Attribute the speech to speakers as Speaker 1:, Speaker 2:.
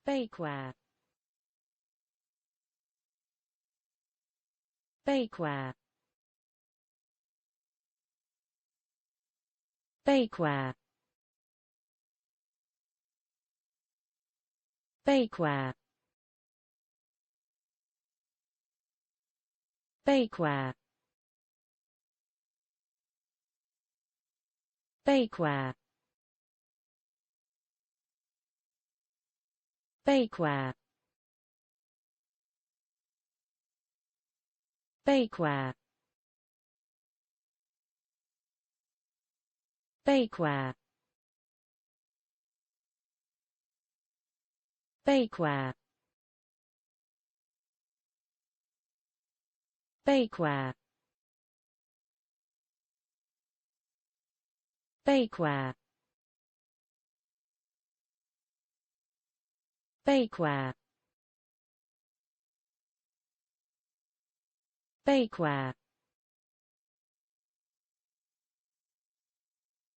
Speaker 1: bakeware, bakeware, bakeware, bakeware, bakeware, bakeware, bakeware, bakeware, bakeware, bakeware, bakeware, bakeware, bakeware, bakeware,